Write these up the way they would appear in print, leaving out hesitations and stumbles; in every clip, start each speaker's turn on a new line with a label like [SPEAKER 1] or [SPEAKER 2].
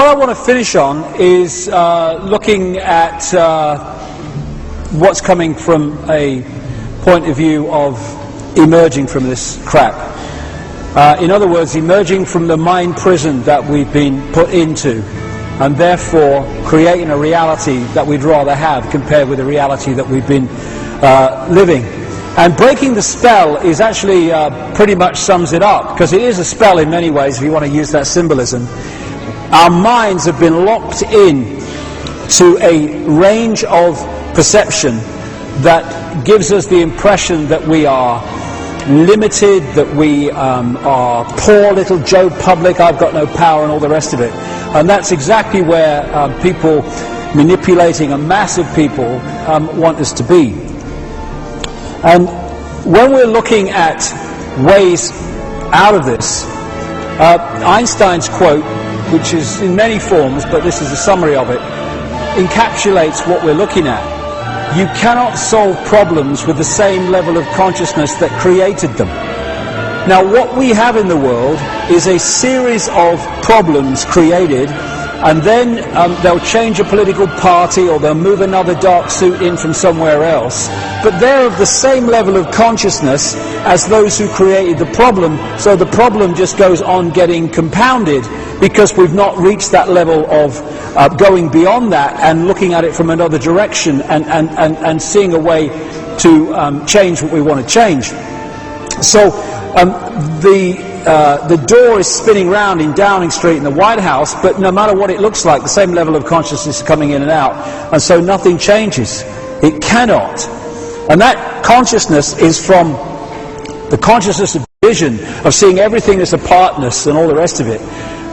[SPEAKER 1] what I want to finish on is looking at what's coming from a point of view of emerging from this crap. In other words, emerging from the mind prison that we've been put into, and therefore creating a reality that we'd rather have compared with the reality that we've been living. And breaking the spell is actually pretty much sums it up, because it is a spell in many ways, if you want to use that symbolism. Our minds have been locked in to a range of perception that gives us the impression that we are limited, that we are poor little Joe Public, I've got no power, and all the rest of it. And that's exactly where people manipulating a mass of people want us to be. And when we're looking at ways out of this, Einstein's quote, which is in many forms, but this is a summary of it, encapsulates what we're looking at. You cannot solve problems with the same level of consciousness that created them. Now, what we have in the world is a series of problems created, and then they'll change a political party or they'll move another dark suit in from somewhere else, but they're of the same level of consciousness as those who created the problem, so the problem just goes on getting compounded because we've not reached that level of going beyond that and looking at it from another direction and seeing a way to change what we want to change. So the door is spinning round in Downing Street in the White House, but no matter what it looks like, the same level of consciousness is coming in and out, and so nothing changes. It cannot. And that consciousness is from the consciousness of vision, of seeing everything as a partness and all the rest of it,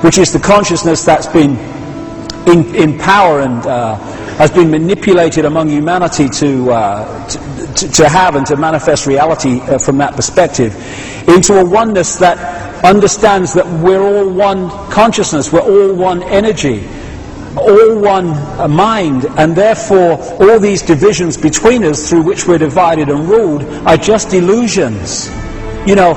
[SPEAKER 1] which is the consciousness that's been in power and has been manipulated among humanity to have and to manifest reality from that perspective, into a oneness that understands that we're all one consciousness, we're all one energy, all one mind, and therefore all these divisions between us through which we're divided and ruled are just illusions. You know,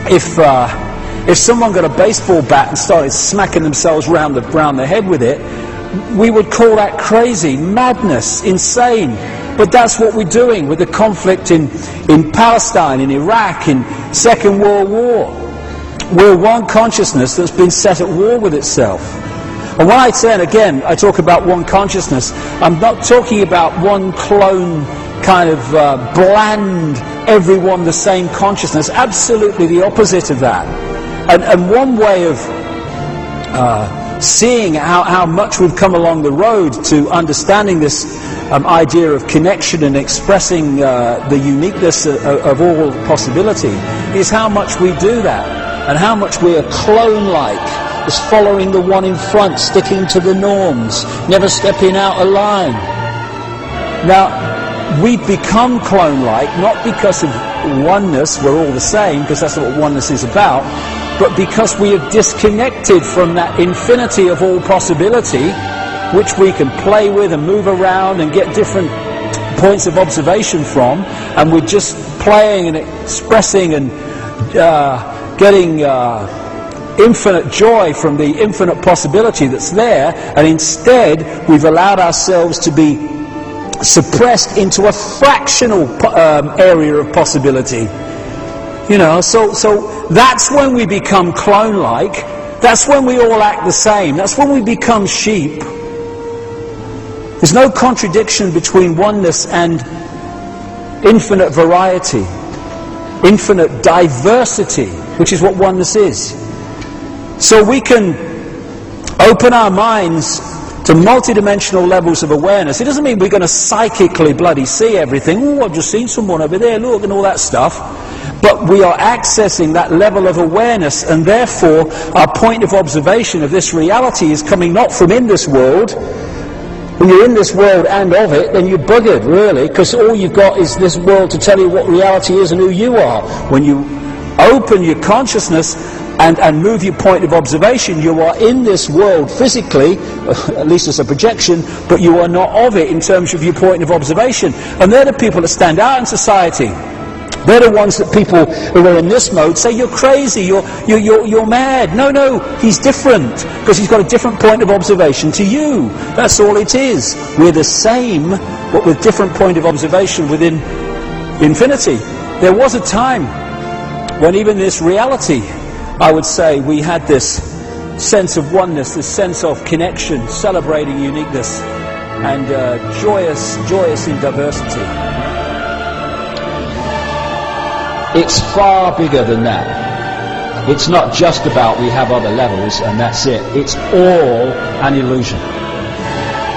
[SPEAKER 1] if someone got a baseball bat and started smacking themselves round the head with it, we would call that crazy, madness, insane. But that's what we're doing with the conflict in Palestine, in Iraq, in Second World War. We're one consciousness that's been set at war with itself. And when I say, and again, I talk about one consciousness, I'm not talking about one clone kind of bland, everyone the same consciousness. Absolutely the opposite of that. And one way of seeing how much we've come along the road to understanding this idea of connection and expressing the uniqueness of all possibility is how much we do that, and how much we are clone-like, just following the one in front, sticking to the norms, never stepping out of line. Now, we've become clone-like, not because of oneness, we're all the same, because that's what oneness is about, but because we have disconnected from that infinity of all possibility, which we can play with and move around and get different points of observation from, and we're just playing and expressing and getting infinite joy from the infinite possibility that's there, and instead we've allowed ourselves to be suppressed into a fractional area of possibility. You know, so that's when we become clone-like. That's when we all act the same. That's when we become sheep. There's no contradiction between oneness and infinite variety, infinite diversity, which is what oneness is. So we can open our minds to multidimensional levels of awareness. It doesn't mean we're going to psychically bloody see everything. Oh, I've just seen someone over there, look, and all that stuff. But we are accessing that level of awareness, and therefore our point of observation of this reality is coming not from in this world. When you're in this world and of it, then you're buggered, really, because all you've got is this world to tell you what reality is and who you are. When you open your consciousness and move your point of observation, you are in this world physically, at least as a projection, but you are not of it in terms of your point of observation. And they're the people that stand out in society. They're the ones that people who are in this mode say, you're crazy, you're mad. No, he's different, because he's got a different point of observation to you. That's all it is. We're the same, but with different point of observation within infinity. There was a time when even this reality, I would say, we had this sense of oneness, this sense of connection, celebrating uniqueness, and joyous in diversity. It's far bigger than that. It's not just about we have other levels and that's it. It's all an illusion.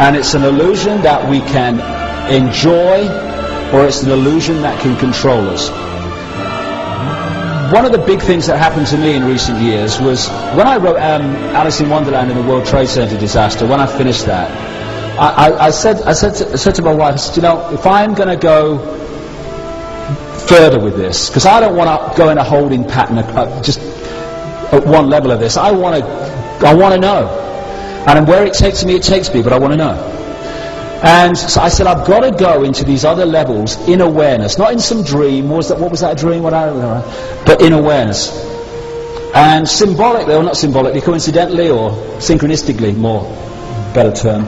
[SPEAKER 1] And it's an illusion that we can enjoy, or it's an illusion that can control us. One of the big things that happened to me in recent years was when I wrote Alice in Wonderland and the World Trade Center disaster. When I finished that, I said to my wife, I said, you know, if I'm going to go further with this, because I don't want to go in a holding pattern just at one level of this. I want to know, and where it takes me, but I want to know. And so I said, I've got to go into these other levels in awareness, not in some dream. What was that dream? But in awareness. And symbolically, or not symbolically, coincidentally or synchronistically, more better term,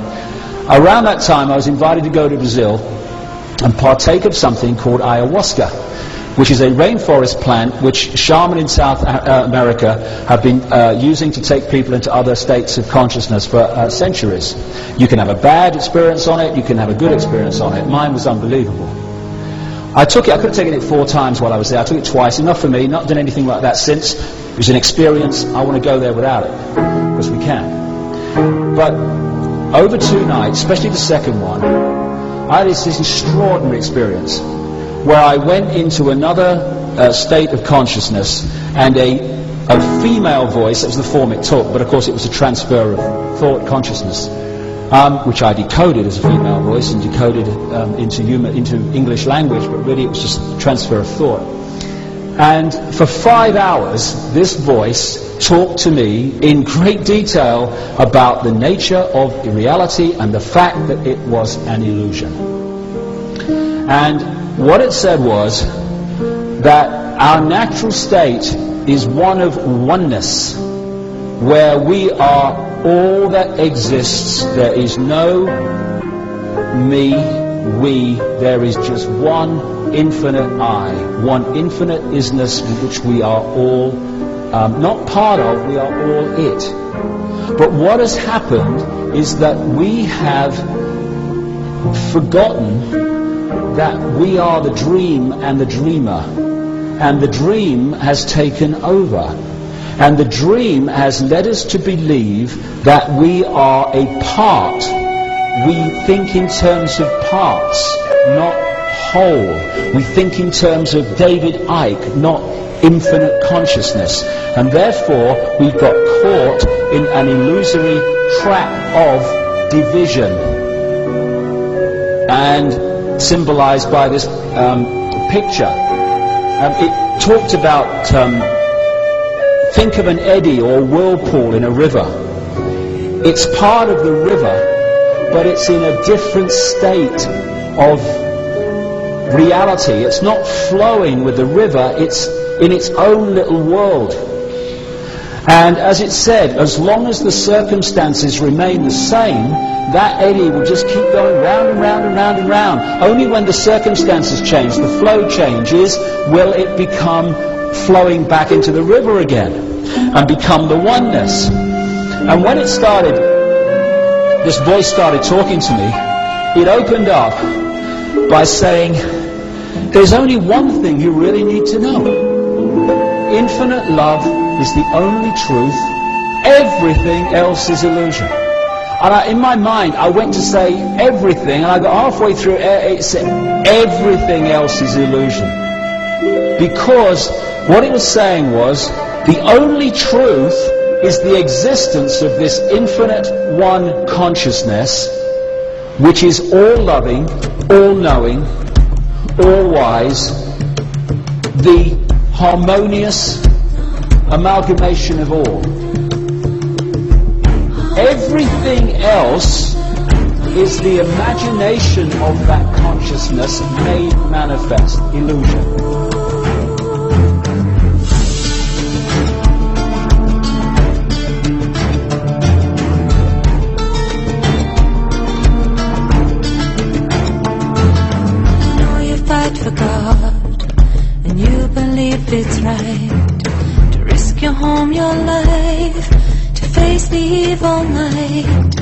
[SPEAKER 1] around that time I was invited to go to Brazil and partake of something called ayahuasca, which is a rainforest plant which shamans in South America have been using to take people into other states of consciousness for centuries. You can have a bad experience on it, you can have a good experience on it. Mine was unbelievable. I took it, I could have taken it 4 times while I was there. I took it twice, enough for me, not done anything like that since. It was an experience. I want to go there without it, because we can. But over 2 nights, especially the second one, I had this extraordinary experience where I went into another state of consciousness, and a female voice, that was the form it took, but of course it was a transfer of thought consciousness, which I decoded as a female voice and decoded into English language, but really it was just a transfer of thought. And for 5 hours this voice talked to me in great detail about the nature of reality and the fact that it was an illusion. And what it said was that our natural state is one of oneness, where we are all that exists. There is no me, we, there is just one infinite I, one infinite isness which we are all not part of, we are all it. But what has happened is that we have forgotten that we are the dream and the dreamer, and the dream has taken over, and the dream has led us to believe that we are a part. We think in terms of parts, not whole. We think in terms of David Icke, not infinite consciousness, and therefore we've got caught in an illusory trap of division, and symbolized by this picture. It talked about, think of an eddy or whirlpool in a river. It's part of the river, but it's in a different state of reality. It's not flowing with the river, it's in its own little world. And as it said, as long as the circumstances remain the same, that eddy will just keep going round and round and round and round. Only when the circumstances change, the flow changes, will it become flowing back into the river again and become the oneness. And when it started, this voice started talking to me, it opened up by saying, there's only one thing you really need to know. Infinite love is the only truth. Everything else is illusion. And in my mind, I went to say everything, and I got halfway through, it said everything else is illusion. Because what it was saying was, the only truth is the existence of this infinite one consciousness, which is all loving, all knowing, all wise, the harmonious amalgamation of all. Everything else is the imagination of that consciousness made manifest, illusion.
[SPEAKER 2] believe all night,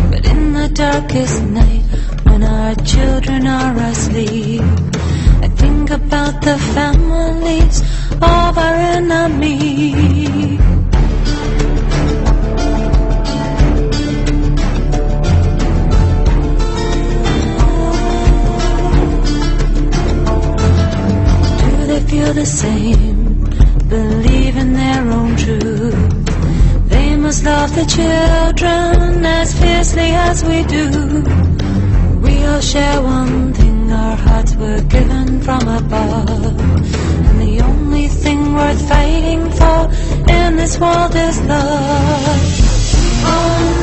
[SPEAKER 2] but in the darkest night, when our children are asleep, I think about the families of our enemies. Do they feel the same, believe in their own truth? They must love the children as fiercely as we do. We all share one thing, our hearts were given from above, and the only thing worth fighting for in this world is love. Oh,